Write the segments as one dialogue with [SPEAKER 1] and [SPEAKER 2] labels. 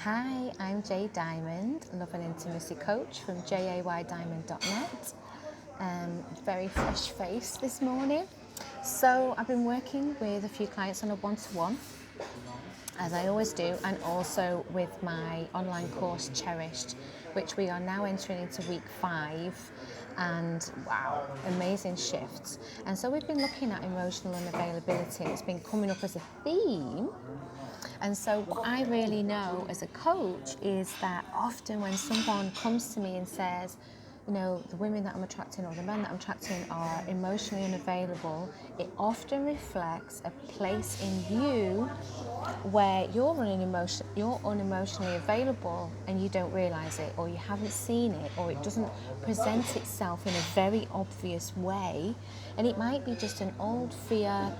[SPEAKER 1] Hi, I'm Jay Diamond, Love and Intimacy Coach from jaydiamond.net. Very fresh face this morning. So I've been working with a few clients on a one-to-one, as I always do, and also with my online course Cherished, which we are now entering into week 5. And wow, amazing shifts. And so we've been looking at emotional unavailability, and it's been coming up as a theme. And so what I really know as a coach is that often when someone comes to me and says, the women that I'm attracting or the men that I'm attracting are emotionally unavailable, it often reflects a place in you where you're unemotionally available and you don't realize it, or you haven't seen it, or it doesn't present itself in a very obvious way. And it might be just an old fear.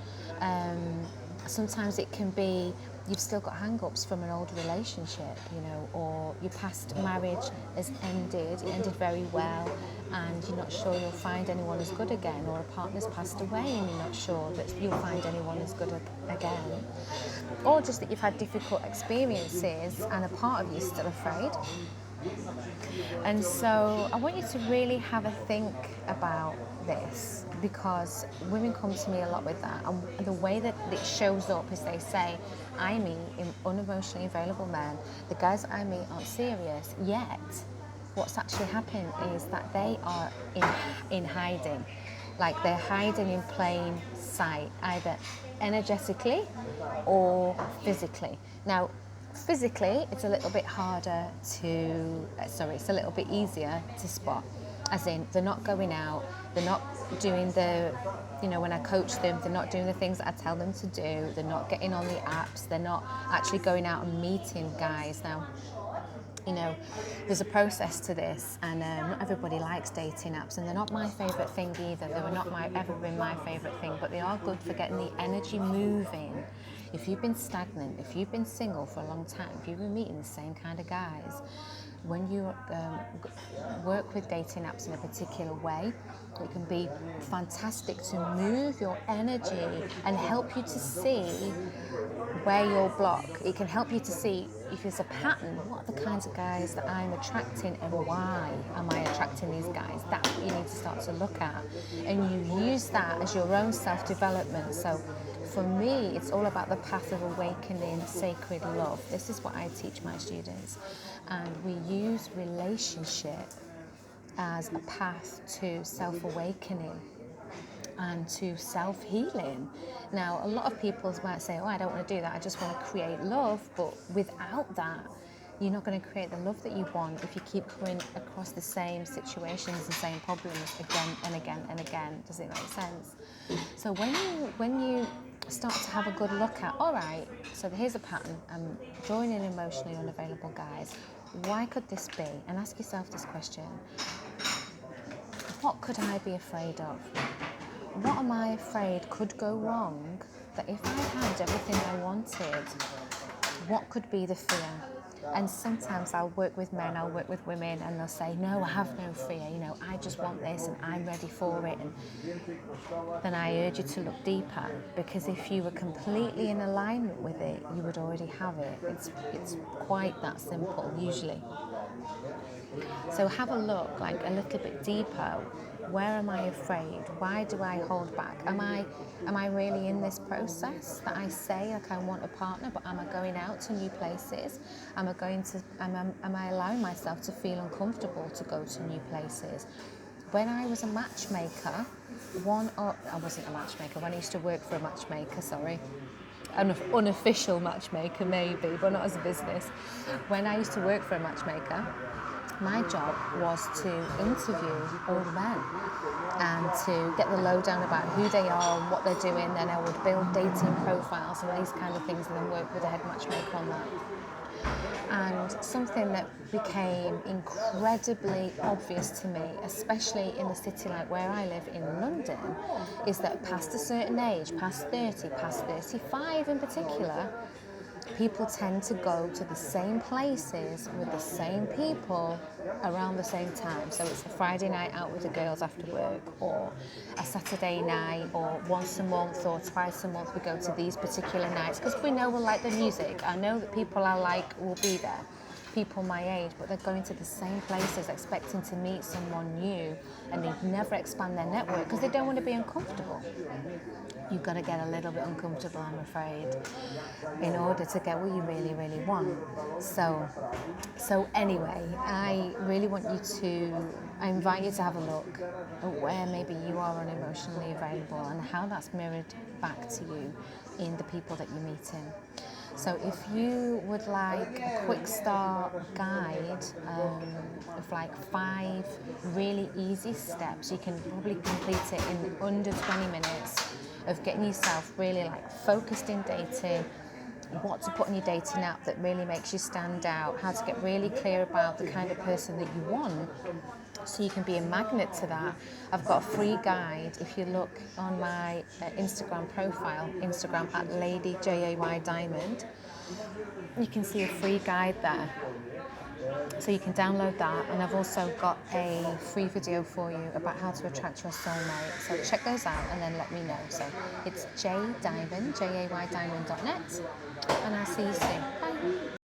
[SPEAKER 1] Sometimes it can be you've still got hang-ups from an old relationship, or your past marriage has ended, it ended very well, and you're not sure you'll find anyone as good again, or a partner's passed away and you're not sure that you'll find anyone as good again, or just that you've had difficult experiences and a part of you is still afraid. And so I want you to really have a think about this, because women come to me a lot with that, and the way that it shows up is they say, I meet unemotionally available men, the guys that I meet aren't serious, yet what's actually happened is that they are in hiding, like they're hiding in plain sight, either energetically or physically. Now, physically, it's a little bit it's a little bit easier to spot. As in, they're not going out, they're not doing when I coach them, they're not doing the things that I tell them to do, they're not getting on the apps, they're not actually going out and meeting guys. Now, there's a process to this, and not everybody likes dating apps, and they're not my favourite thing either. They were not ever been my favourite thing, but they are good for getting the energy moving. If you've been stagnant, if you've been single for a long time, if you've been meeting the same kind of guys, when you work with dating apps in a particular way, it can be fantastic to move your energy and help you to see where you're blocked. It can help you to see if there's a pattern, what are the kinds of guys that I'm attracting and why am I attracting these guys? That's what you need to start to look at. And you use that as your own self-development. So for me, it's all about the path of awakening sacred love. This is what I teach my students. And we use relationship as a path to self-awakening and to self-healing. Now, a lot of people might say, I don't want to do that, I just want to create love, but without that, you're not going to create the love that you want if you keep going across the same situations, the same problems again and again and again. Does it make sense? So when you start to have a good look at, all right, so here's a pattern, I'm joining emotionally unavailable guys, why could this be? And ask yourself this question: what could I be afraid of? What am I afraid could go wrong, that if I had everything I wanted, what could be the fear? And sometimes I'll work with men, I'll work with women, and they'll say, no, I have no fear, I just want this and I'm ready for it. And then I urge you to look deeper, because if you were completely in alignment with it, you would already have it. It's quite that simple, usually. So have a look, like a little bit deeper. Where am I afraid? Why do I hold back? Am I really in this process that I say, like, I want a partner, but am I going out to new places? Am I allowing myself to feel uncomfortable to go to new places? When I was a matchmaker, I wasn't a matchmaker, when I used to work for a matchmaker, an unofficial matchmaker maybe, but not as a business. When I used to work for a matchmaker, my job was to interview all the men and to get the lowdown about who they are and what they're doing. Then I would build dating profiles and these kind of things, and then work with a head matchmaker on that. And something that became incredibly obvious to me, especially in a city like where I live in London, is that past a certain age, past 30, past 35 in particular, people tend to go to the same places with the same people around the same time. So it's a Friday night out with the girls after work, or a Saturday night, or once a month or twice a month we go to these particular nights because we know we'll like the music. I know that people I like will be there, people my age, but they're going to the same places expecting to meet someone new, and they never expand their network because they don't want to be uncomfortable. You've got to get a little bit uncomfortable, I'm afraid, in order to get what you really, really want. So anyway, I really want you to, I invite you to have a look at where maybe you are unemotionally available and how that's mirrored back to you in the people that you're meeting. So if you would like a quick start guide of like 5 really easy steps, you can probably complete it in under 20 minutes of getting yourself really like focused in dating, what to put in your dating app that really makes you stand out, how to get really clear about the kind of person that you want so you can be a magnet to that. I've got a free guide. If you look on my Instagram profile, Instagram at Lady Jay Diamond, you can see a free guide there. So you can download that, and I've also got a free video for you about how to attract your soulmate. So check those out and then let me know. So it's jaydiamond, jaydiamond.net, and I'll see you soon. Bye.